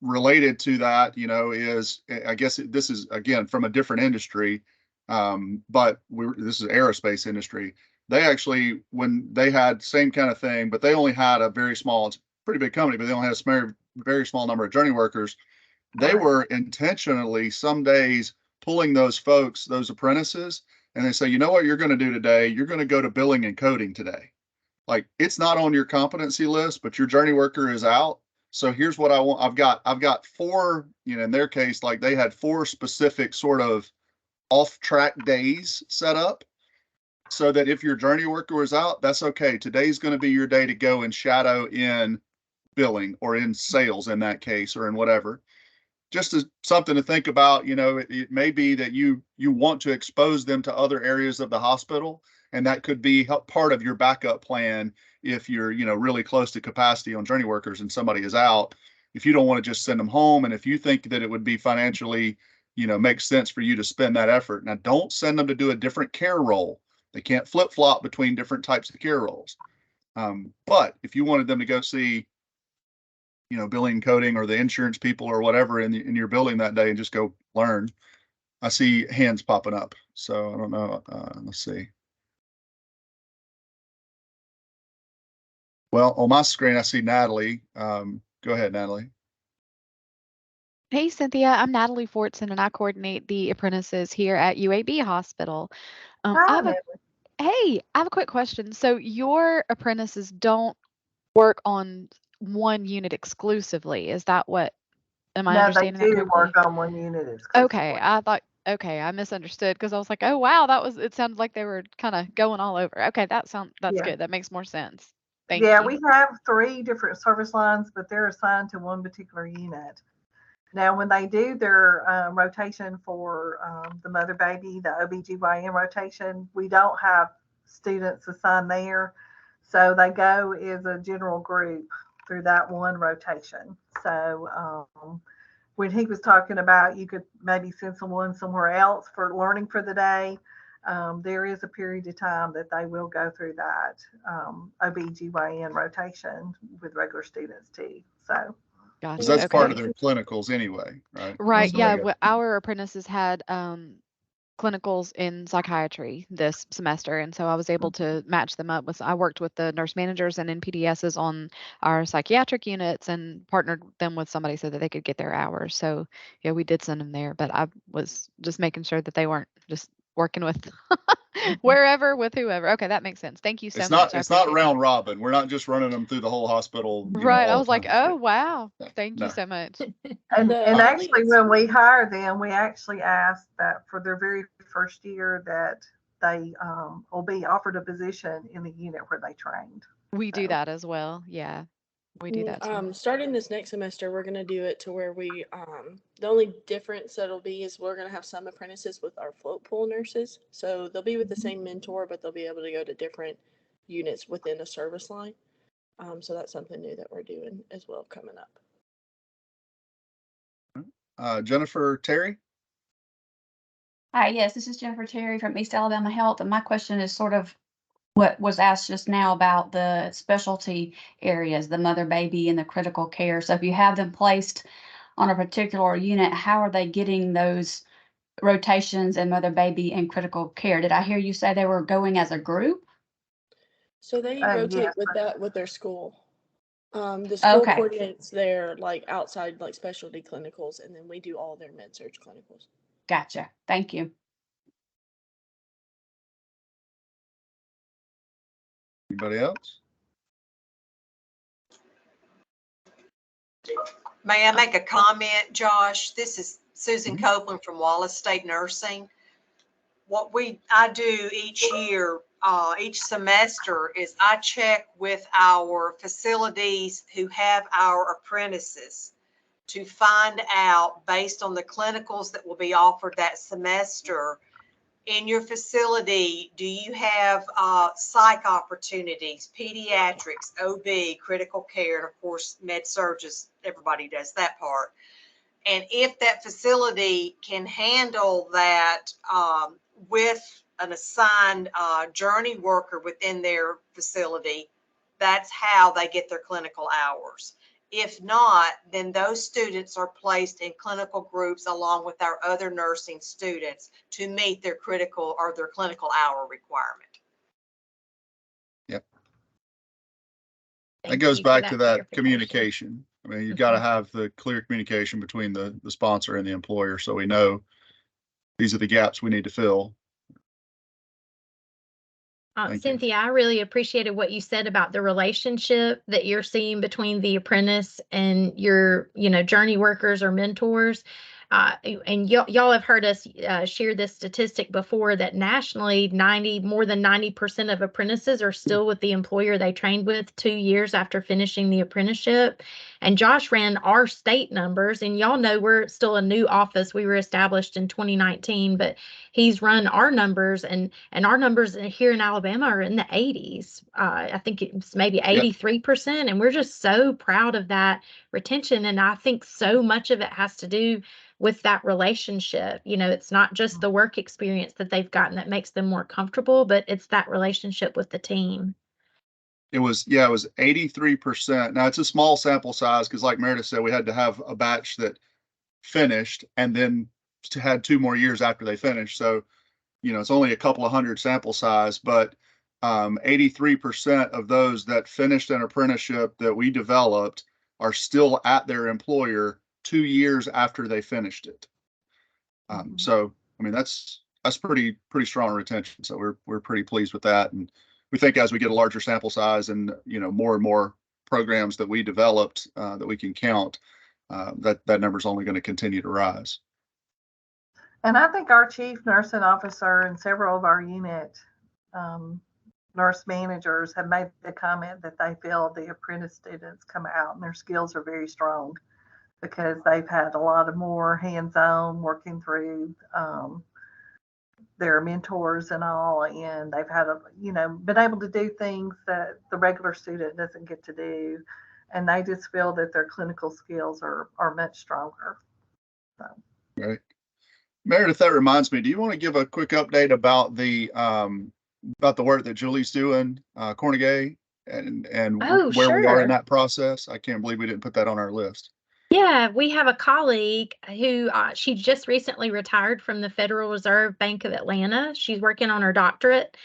related to that, is, I guess this is again from a different industry, but this is aerospace industry. They actually, when they had same kind of thing, but they only had a very small, it's a pretty big company, but they only had a very small number of journey workers. They were intentionally some days pulling those folks, those apprentices, and they say, you know what you're going to do today? You're going to go to billing and coding today. Like, it's not on your competency list, but your journey worker is out. So here's what I want. I've got four, in their case, like they had four specific sort of off track days set up so that if your journey worker was out, that's okay. Today's going to be your day to go and shadow in billing or in sales in that case, or in whatever. Just as something to think about, it may be that you want to expose them to other areas of the hospital, and that could be part of your backup plan if you're, really close to capacity on journey workers and somebody is out. If you don't want to just send them home, and if you think that it would be financially, makes sense for you to spend that effort. Now, don't send them to do a different care role. They can't flip-flop between different types of care roles. But if you wanted them to go see, billing, coding, or the insurance people or whatever in your building that day and just go learn. I see hands popping up, so I don't know. Let's see. Well, on my screen, I see Natalie. Go ahead, Natalie. Hey, Cynthia, I'm Natalie Fortson, and I coordinate the apprentices here at UAB Hospital. Hi, I have a quick question. So your apprentices don't work on one unit exclusively. Is that what, am I no, they understanding that do correctly? work on one unit exclusively. Okay, I misunderstood because I was like, oh, wow, it sounded like they were kind of going all over. Okay, that's Yeah. good. That makes more sense. Thank Yeah, you. we have 3 different service lines, but they're assigned to one particular unit. Now, when they do their rotation for the mother baby, the OBGYN rotation, we don't have students assigned there. So they go as a general group through that one rotation. So when he was talking about you could maybe send someone somewhere else for learning for the day, there is a period of time that they will go through that OBGYN rotation with regular students too. So. Gotcha. Because that's Okay. part of their clinicals anyway, right? Right. So Yeah. they got- Our apprentices had clinicals in psychiatry this semester, and so I was able to match them up with. I worked with the nurse managers and NPDSs on our psychiatric units and partnered them with somebody so that they could get their hours. So yeah, we did send them there, but I was just making sure that they weren't just working with wherever with whoever. Okay, that makes sense. Thank you so much. I It's not appreciate round that. robin. We're not just running them through the whole hospital, Right. I all was the like, time. oh wow, Yeah. thank you No. so much. And The actually, only- when we hire them, we actually ask that for their very first year that they will be offered a position in the unit where they trained. We do So- that as well. Yeah, we do that too. Starting this next semester, we're going to do it to where we, the only difference that'll be is we're going to have some apprentices with our float pool nurses. So they'll be with the same mentor, but they'll be able to go to different units within a service line. So that's something new that we're doing as well coming up. Jennifer Terry. Hi, yes, this is Jennifer Terry from East Alabama Health, and my question is sort of what was asked just now about the specialty areas, the mother, baby, and the critical care. So if you have them placed on a particular unit, how are they getting those rotations in mother, baby, and critical care? Did I hear you say they were going as a group? So they rotate with their school. The school Okay. coordinates their like outside like specialty clinicals, and then we do all their med surg clinicals. Gotcha. Thank you. Anybody else? May I make a comment, Josh? This is Susan Mhm. Copeland from Wallace State Nursing. What I do each year, each semester, is I check with our facilities who have our apprentices to find out, based on the clinicals that will be offered that semester, in your facility, do you have psych opportunities, pediatrics, OB, critical care, and of course, med surges, everybody does that part. And if that facility can handle that with an assigned journey worker within their facility, that's how they get their clinical hours. If not, then those students are placed in clinical groups along with our other nursing students to meet their critical or their clinical hour requirement. Yep. That Thank goes you for back to that clarification. communication. I mean, you've got to have the clear communication between the sponsor and the employer, so we know these are the gaps we need to fill. Thank you. Cynthia, I really appreciated what you said about the relationship that you're seeing between the apprentice and your, journey workers or mentors. And y'all have heard us share this statistic before that nationally, more than 90% of apprentices are still with the employer they trained with 2 years after finishing the apprenticeship. And Josh ran our state numbers, and y'all know we're still a new office. We were established in 2019, but he's run our numbers, and our numbers here in Alabama are in the 80s. I think it's maybe 83%, and we're just so proud of that retention. And I think so much of it has to do with that relationship. It's not just the work experience that they've gotten that makes them more comfortable, but it's that relationship with the team. It was 83%. Now it's a small sample size because, like Meredith said, we had to have a batch that finished and then had 2 more years after they finished. So, it's only a couple of hundred sample size, but 83% of those that finished an apprenticeship that we developed are still at their employer 2 years after they finished it. So, I mean, that's pretty strong retention. So we're pretty pleased with that. And we think as we get a larger sample size and, more and more programs that we developed that we can count, that number is only going to continue to rise. And I think our chief nursing officer and several of our unit nurse managers have made the comment that they feel the apprentice students come out and their skills are very strong because they've had a lot of more hands-on working through their mentors and all, and they've had been able to do things that the regular student doesn't get to do, and they just feel that their clinical skills are much stronger. So. Right. Meredith, that reminds me, do you want to give a quick update about the work that Julie's doing, Cornegay, and where we are in that process? I can't believe we didn't put that on our list. Yeah, we have a colleague who she just recently retired from the Federal Reserve Bank of Atlanta. She's working on her doctorate,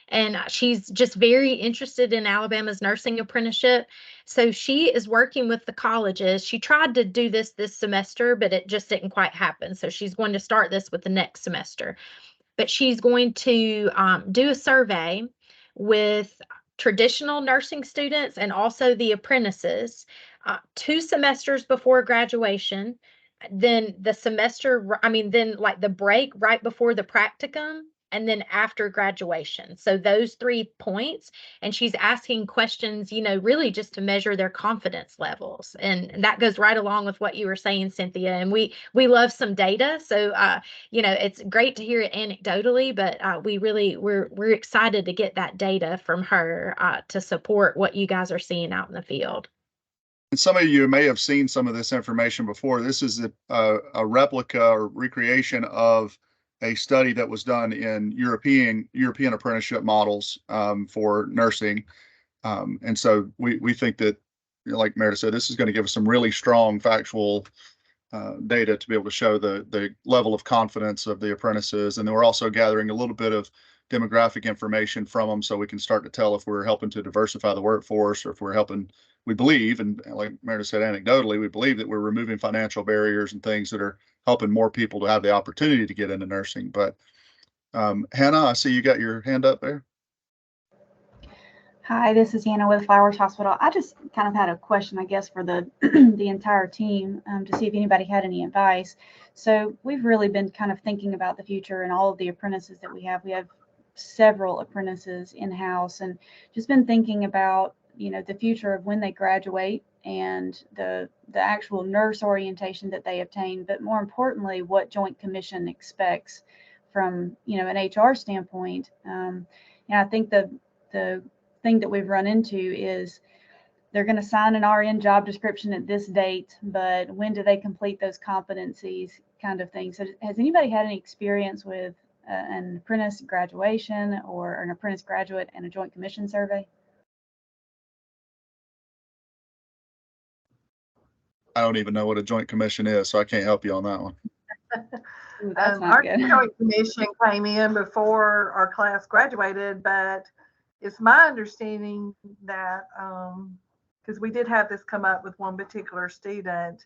and she's just very interested in Alabama's nursing apprenticeship. So she is working with the colleges. She tried to do this semester, but it just didn't quite happen. So she's going to start this with the next semester. But she's going to do a survey with traditional nursing students and also the apprentices 2 semesters before graduation, then the break right before the practicum, and then after graduation. So those 3 points, and she's asking questions, really just to measure their confidence levels. And that goes right along with what you were saying, Cynthia. And we love some data. So, it's great to hear it anecdotally, but we're excited to get that data from her to support what you guys are seeing out in the field. And some of you may have seen some of this information before. This is a replica or recreation of a study that was done in European apprenticeship models for nursing. And so we think that, like Meredith said, this is going to give us some really strong factual data to be able to show the level of confidence of the apprentices. And then we're also gathering a little bit of demographic information from them so we can start to tell if we're helping to diversify the workforce or if we're helping. We believe, and like Meredith said, anecdotally, we believe that we're removing financial barriers and things that are helping more people to have the opportunity to get into nursing. But Hannah, I see you got your hand up there. Hi, this is Hannah with Flowers Hospital. I just kind of had a question, I guess, for the the entire team to see if anybody had any advice. So we've really been kind of thinking about the future and all of the apprentices that we have. We have several apprentices in-house and just been thinking about the future of when they graduate and the actual nurse orientation that they obtain, but more importantly, what Joint Commission expects from an HR standpoint. And I think the thing that we've run into is they're going to sign an RN job description at this date, but when do they complete those competencies, kind of thing. So has anybody had any experience with an apprentice graduation or an apprentice graduate and a Joint Commission survey? I don't even know what a joint commission is, so I can't help you on that one. Ooh, that's not Our good. joint commission came in before our class graduated, but it's my understanding that, because we did have this come up with one particular student,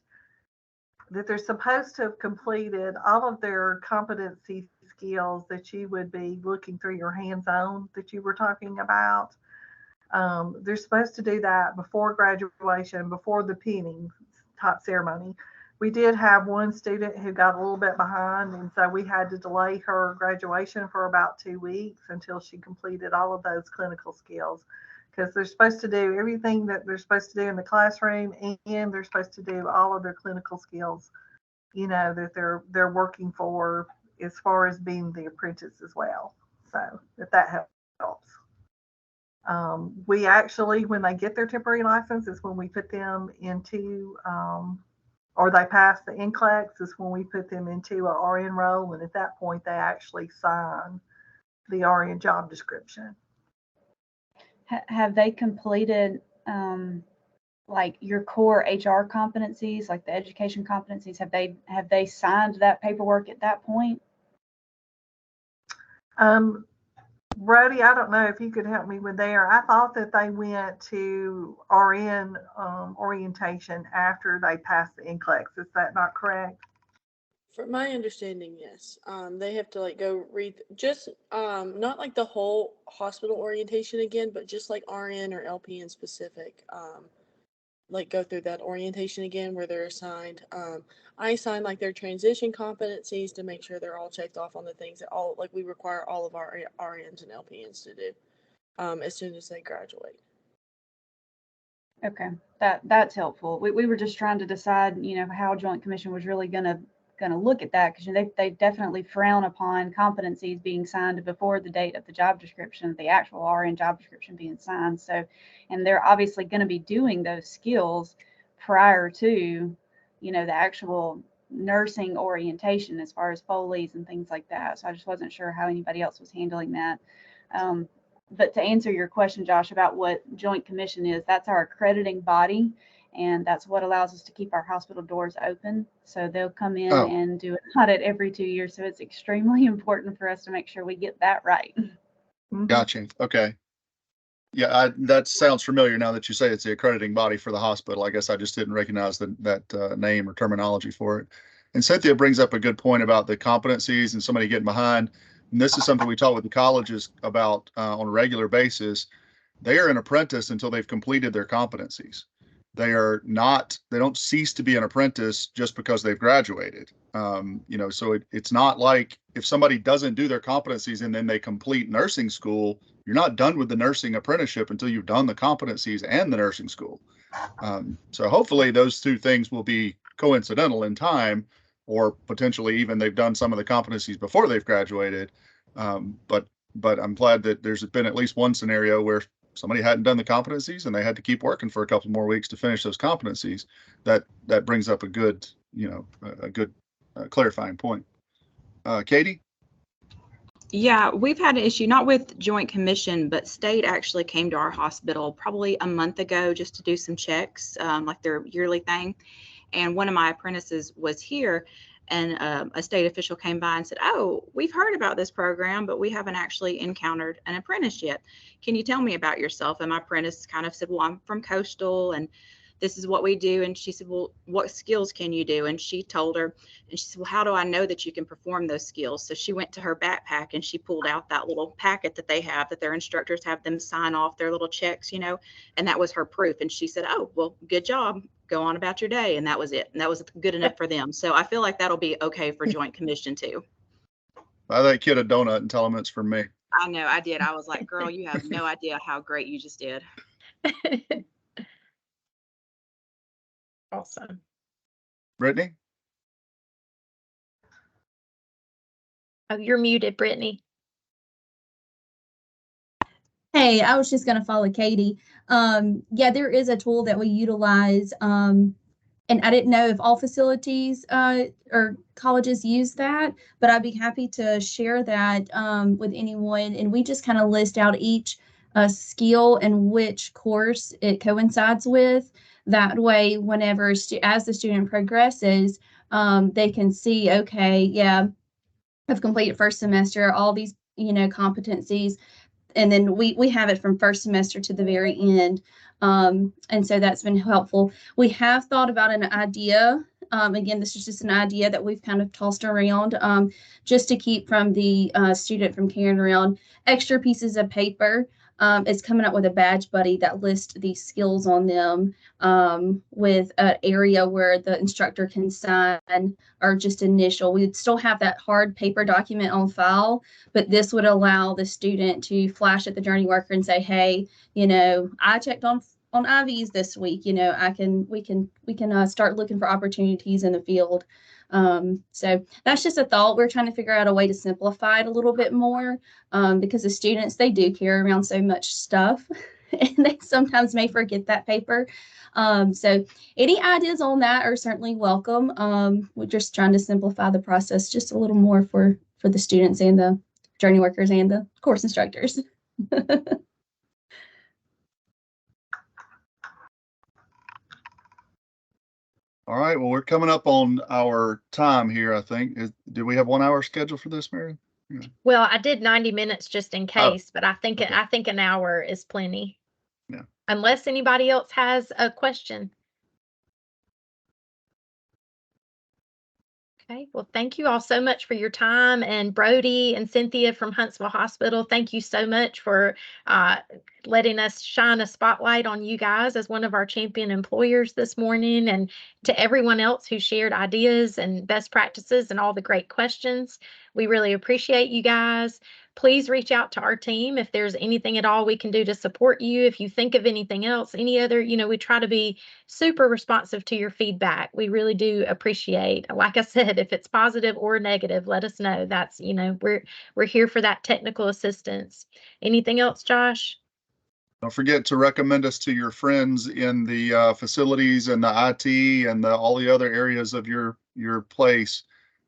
that they're supposed to have completed all of their competency skills that you would be looking through your hands-on that you were talking about. They're supposed to do that before graduation, before the pinning type ceremony. We did have one student who got a little bit behind, and so we had to delay her graduation for about 2 weeks until she completed all of those clinical skills, because they're supposed to do everything that they're supposed to do in the classroom, and they're supposed to do all of their clinical skills, that they're working for as far as being the apprentice as well. So if that helps. We actually, when they get their temporary license, is when we put them into, or they pass the NCLEX, is when we put them into a RN role. And at that point, they actually sign the RN job description. Have they completed like your core HR competencies, like the education competencies? Have they signed that paperwork at that point? Brody, I don't know if you could help me with there. I thought that they went to RN orientation after they passed the NCLEX. Is that not correct? From my understanding, yes. They have to like go read just not like the whole hospital orientation again, but just like RN or LPN specific. Like go through that orientation again where they're assigned. I assign like their transition competencies to make sure they're all checked off on the things that we require all of our RNs and LPNs to do as soon as they graduate. Okay, that's helpful. We were just trying to decide, how Joint Commission was really gonna look at that, because they definitely frown upon competencies being signed before the date of the job description, the actual RN job description being signed. So, and they're obviously going to be doing those skills prior to, the actual nursing orientation as far as Foley's and things like that. So I just wasn't sure how anybody else was handling that. But to answer your question, Josh, about what Joint Commission is, that's our accrediting body. And that's what allows us to keep our hospital doors open. So they'll come in and do an audit every 2 years. So it's extremely important for us to make sure we get that right. Gotcha. Okay. Yeah, that sounds familiar now that you say it's the accrediting body for the hospital. I guess I just didn't recognize that name or terminology for it. And Cynthia brings up a good point about the competencies and somebody getting behind. And this is something we talk with the colleges about on a regular basis. They are an apprentice until they've completed their competencies. They don't cease to be an apprentice just because they've graduated. So it's not like if somebody doesn't do their competencies and then they complete nursing school, you're not done with the nursing apprenticeship until you've done the competencies and the nursing school. So hopefully those two things will be coincidental in time, or potentially even they've done some of the competencies before they've graduated. But I'm glad that there's been at least one scenario where somebody hadn't done the competencies and they had to keep working for a couple more weeks to finish those competencies. That brings up a good, clarifying point. Katie? Yeah, we've had an issue, not with Joint Commission, but state actually came to our hospital probably a month ago just to do some checks, like their yearly thing. And one of my apprentices was here, and a state official came by and said, "Oh, we've heard about this program, but we haven't actually encountered an apprentice yet. Can you tell me about yourself?" And my apprentice kind of said, "Well, I'm from Coastal, and this is what we do." And she said, "Well, what skills can you do?" And she told her, and she said, "Well, how do I know that you can perform those skills?" So she went to her backpack and she pulled out that little packet that they have, that their instructors have them sign off their little checks, and that was her proof. And she said, "Oh, well, good job. Go on about your day." And that was it. And that was good enough for them. So I feel like that'll be okay for Joint Commission too. Buy that kid a donut and tell him it's from me. I know, I did. I was like, "Girl, you have no idea how great you just did." Awesome. Brittany? Oh, you're muted, Brittany. Hey, I was just going to follow Katie. Yeah, there is a tool that we utilize, and I didn't know if all facilities or colleges use that, but I'd be happy to share that with anyone. And we just kind of list out each skill and which course it coincides with. That way, whenever as the student progresses, they can see, okay, yeah, I've completed first semester, all these, competencies, and then we have it from first semester to the very end. And so that's been helpful. We have thought about an idea. Again, this is just an idea that we've kind of tossed around, just to keep from the student from carrying around extra pieces of paper. It's coming up with a badge buddy that lists these skills on them, with an area where the instructor can sign or just initial. We'd still have that hard paper document on file, but this would allow the student to flash at the journey worker and say, hey, I checked on IVs this week. We can start looking for opportunities in the field. So that's just a thought. We're trying to figure out a way to simplify it a little bit more, because the students, they do carry around so much stuff and they sometimes may forget that paper. So any ideas on that are certainly welcome. We're just trying to simplify the process just a little more for the students and the journey workers and the course instructors. All right. Well, we're coming up on our time here, I think. Do we have 1 hour scheduled for this, Mary? Yeah. Well, I did 90 minutes just in case, but I think okay. I think an hour is plenty. Yeah. Unless anybody else has a question. Okay, well, thank you all so much for your time. And Brody and Cynthia from Huntsville Hospital, thank you so much for letting us shine a spotlight on you guys as one of our champion employers this morning, and to everyone else who shared ideas and best practices and all the great questions. We really appreciate you guys. Please reach out to our team if there's anything at all we can do to support you. If you think of anything else, any other, we try to be super responsive to your feedback. We really do appreciate, like I said, if it's positive or negative, let us know. That's, we're here for that technical assistance. Anything else, Josh? Don't forget to recommend us to your friends in the facilities and the IT and all the other areas of your place.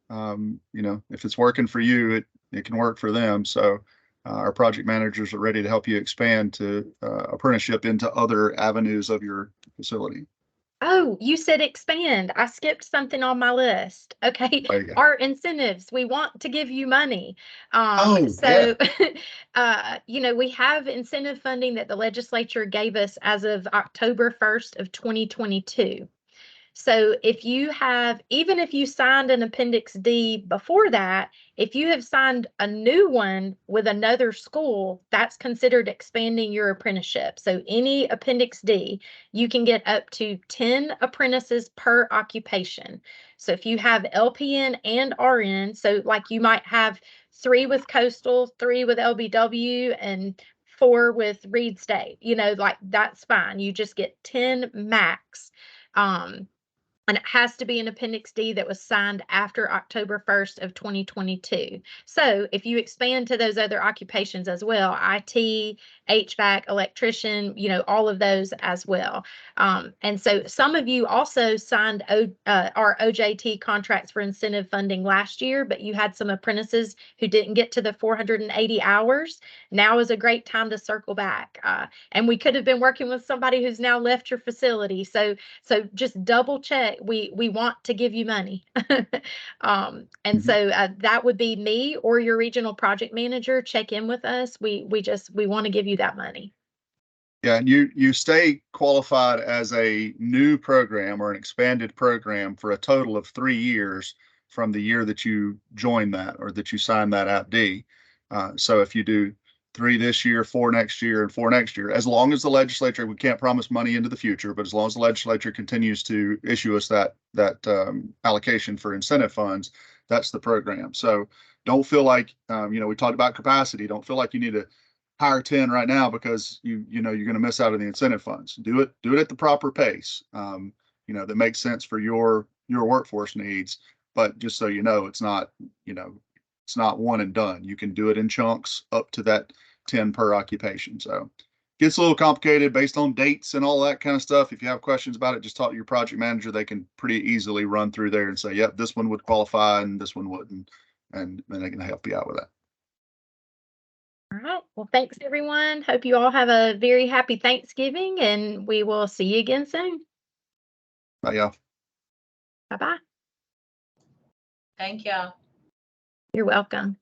If it's working for you, it can work for them. So our project managers are ready to help you expand to apprenticeship into other avenues of your facility. Oh, you said expand. I skipped something on my list. Okay. Our incentives. We want to give you money. We have incentive funding that the legislature gave us as of October 1st of 2022. So even if you signed an Appendix D before that, if you have signed a new one with another school, that's considered expanding your apprenticeship. So any Appendix D, you can get up to 10 apprentices per occupation. So if you have LPN and RN, so like you might have 3 with Coastal, 3 with LBW, and 4 with Reed State, like that's fine. You just get 10 max. And it has to be an Appendix D that was signed after October 1st of 2022. So if you expand to those other occupations as well, IT, HVAC, electrician, all of those as well. And so some of you also signed our OJT contracts for incentive funding last year, but you had some apprentices who didn't get to the 480 hours. Now is a great time to circle back. And we could have been working with somebody who's now left your facility. So just double check. We want to give you money. And so that would be me or your regional project manager. Check in with us. We want to give you that money. Yeah, and you stay qualified as a new program or an expanded program for a total of 3 years from the year that you join that or that you sign that App D. So if you do 3 this year, 4 next year, and 4 next year, as long as the legislature, we can't promise money into the future, but as long as the legislature continues to issue us that allocation for incentive funds, that's the program. So don't feel like, we talked about capacity. Don't feel like you need to hire 10 right now because you're going to miss out on the incentive funds. Do it at the proper pace, that makes sense for your workforce needs. But just so you know, it's not one and done. You can do it in chunks up to that 10 per occupation. So it gets a little complicated based on dates and all that kind of stuff. If you have questions about it, just talk to your project manager. They can pretty easily run through there and say, yep, this one would qualify and this one wouldn't. And then they can help you out with that. All right. Well, thanks everyone. Hope you all have a very happy Thanksgiving, and we will see you again soon. Bye, y'all. Bye-bye. Thank you. You're welcome.